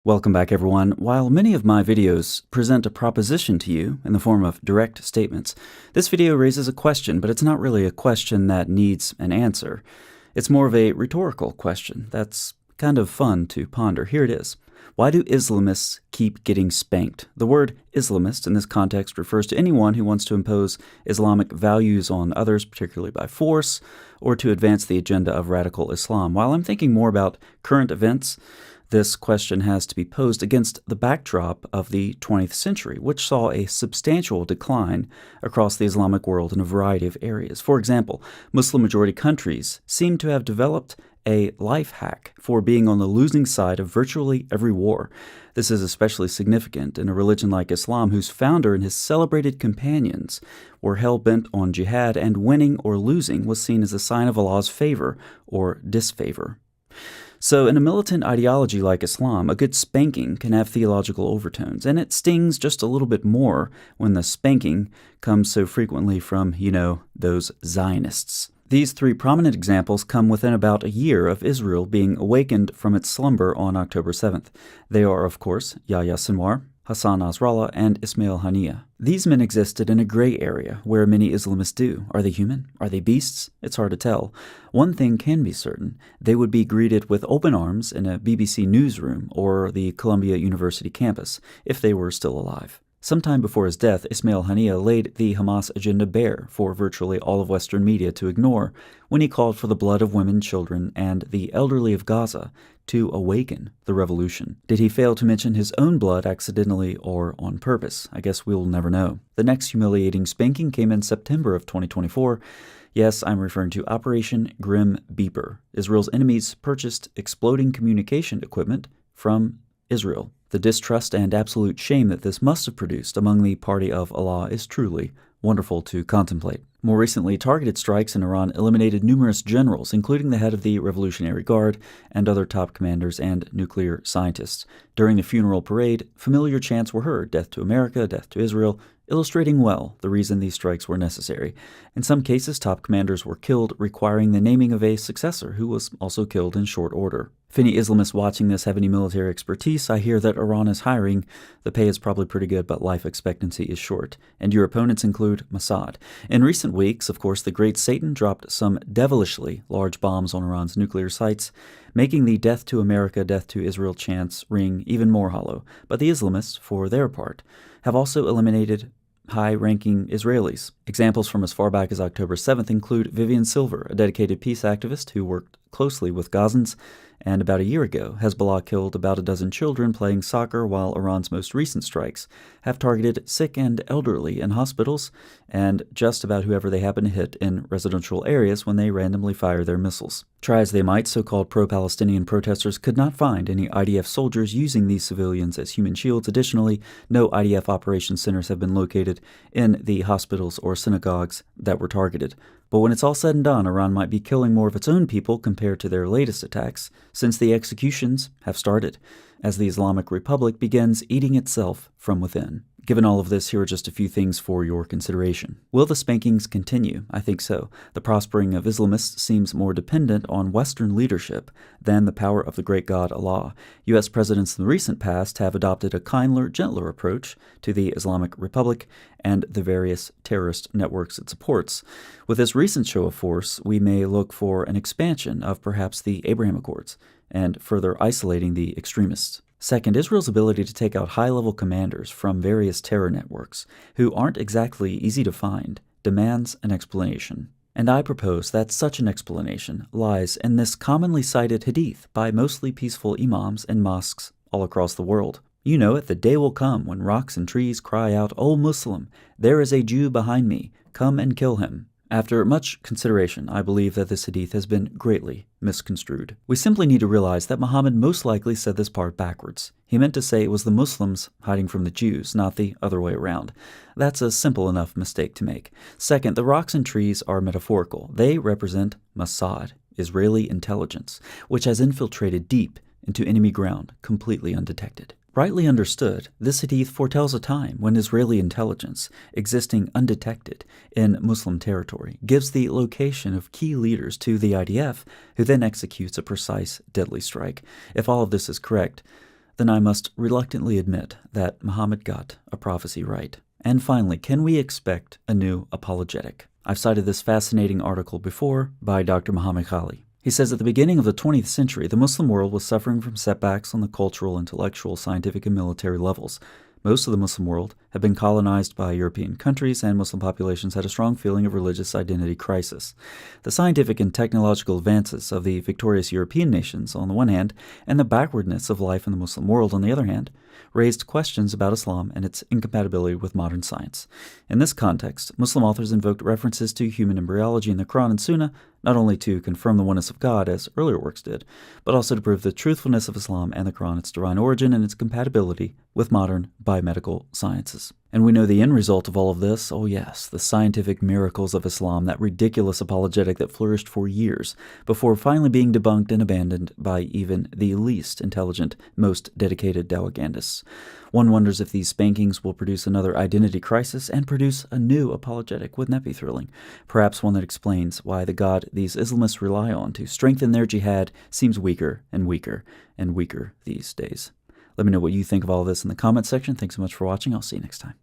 Welcome back, everyone. While many of my videos present a proposition to you in the form of direct statements, this video raises a question, but it's not really a question that needs an answer. It's more of a rhetorical question that's kind of fun to ponder. Here it is. Why do Islamists keep getting spanked? The word Islamist in this context refers to anyone who wants to impose Islamic values on others, particularly by force, or to advance the agenda of radical Islam. While I'm thinking more about current events, this question has to be posed against the backdrop of the 20th century, which saw a substantial decline across the Islamic world in a variety of areas. For example, Muslim-majority countries seem to have developed a life hack for being on the losing side of virtually every war. This is especially significant in a religion like Islam, whose founder and his celebrated companions were hell-bent on jihad, and winning or losing was seen as a sign of Allah's favor or disfavor. So in a militant ideology like Islam, a good spanking can have theological overtones, and it stings just a little bit more when the spanking comes so frequently from, those Zionists. These three prominent examples come within about a year of Israel being awakened from its slumber on October 7th. They are, of course, Yahya Sinwar, Hassan Nasrallah, and Ismail Haniyeh. These men existed in a gray area where many Islamists do. Are they human? Are they beasts? It's hard to tell. One thing can be certain. They would be greeted with open arms in a BBC newsroom or the Columbia University campus if they were still alive. Sometime before his death, Ismail Haniyeh laid the Hamas agenda bare for virtually all of Western media to ignore when he called for the blood of women, children, and the elderly of Gaza to awaken the revolution. Did he fail to mention his own blood accidentally or on purpose? I guess we'll never know. The next humiliating spanking came in September of 2024. Yes, I'm referring to Operation Grim Beeper. Israel's enemies purchased exploding communication equipment from Israel. The distrust and absolute shame that this must have produced among the party of Allah is truly wonderful to contemplate. More recently, targeted strikes in Iran eliminated numerous generals, including the head of the Revolutionary Guard and other top commanders and nuclear scientists. During the funeral parade, familiar chants were heard, "Death to America, death to Israel," illustrating well the reason these strikes were necessary. In some cases, top commanders were killed, requiring the naming of a successor, who was also killed in short order. If any Islamists watching this have any military expertise, I hear that Iran is hiring. The pay is probably pretty good, but life expectancy is short. And your opponents include Mossad. In recent weeks, of course, the Great Satan dropped some devilishly large bombs on Iran's nuclear sites, making the "Death to America, death to Israel" chants ring even more hollow. But the Islamists, for their part, have also eliminated high-ranking Israelis. Examples from as far back as October 7th include Vivian Silver, a dedicated peace activist who worked closely with Gazans, and about a year ago, Hezbollah killed about a dozen children playing soccer, while Iran's most recent strikes have targeted sick and elderly in hospitals and just about whoever they happen to hit in residential areas when they randomly fire their missiles. Try as they might, so-called pro-Palestinian protesters could not find any IDF soldiers using these civilians as human shields. Additionally, no IDF operations centers have been located in the hospitals or synagogues that were targeted. But when it's all said and done, Iran might be killing more of its own people compared to their latest attacks, since the executions have started, as the Islamic Republic begins eating itself from within. Given all of this, here are just a few things for your consideration. Will the spankings continue? I think so. The prospering of Islamists seems more dependent on Western leadership than the power of the great God Allah. U.S. presidents in the recent past have adopted a kinder, gentler approach to the Islamic Republic and the various terrorist networks it supports. With this recent show of force, we may look for an expansion of perhaps the Abraham Accords and further isolating the extremists. Second, Israel's ability to take out high-level commanders from various terror networks, who aren't exactly easy to find, demands an explanation. And I propose that such an explanation lies in this commonly cited hadith by mostly peaceful imams and mosques all across the world. You know it, the day will come when rocks and trees cry out, "O Muslim, there is a Jew behind me, come and kill him." After much consideration, I believe that this hadith has been greatly misconstrued. We simply need to realize that Muhammad most likely said this part backwards. He meant to say it was the Muslims hiding from the Jews, not the other way around. That's a simple enough mistake to make. Second, the rocks and trees are metaphorical. They represent Mossad, Israeli intelligence, which has infiltrated deep into enemy ground, completely undetected. Rightly understood, this hadith foretells a time when Israeli intelligence, existing undetected in Muslim territory, gives the location of key leaders to the IDF, who then executes a precise, deadly strike. If all of this is correct, then I must reluctantly admit that Muhammad got a prophecy right. And finally, can we expect a new apologetic? I've cited this fascinating article before by Dr. Muhammad Khalil. He says at the beginning of the 20th century, the Muslim world was suffering from setbacks on the cultural, intellectual, scientific, and military levels. Most of the Muslim world had been colonized by European countries, and Muslim populations had a strong feeling of religious identity crisis. The scientific and technological advances of the victorious European nations on the one hand, and the backwardness of life in the Muslim world on the other hand, raised questions about Islam and its incompatibility with modern science. In this context, Muslim authors invoked references to human embryology in the Quran and Sunnah, not only to confirm the oneness of God, as earlier works did, but also to prove the truthfulness of Islam and the Quran, its divine origin, and its compatibility with modern biomedical sciences. And we know the end result of all of this, oh yes, the scientific miracles of Islam, that ridiculous apologetic that flourished for years before finally being debunked and abandoned by even the least intelligent, most dedicated Dawagandists. One wonders if these spankings will produce another identity crisis and produce a new apologetic. Wouldn't that be thrilling? Perhaps one that explains why the God these Islamists rely on to strengthen their jihad seems weaker and weaker and weaker these days. Let me know what you think of all of this in the comments section. Thanks so much for watching. I'll see you next time.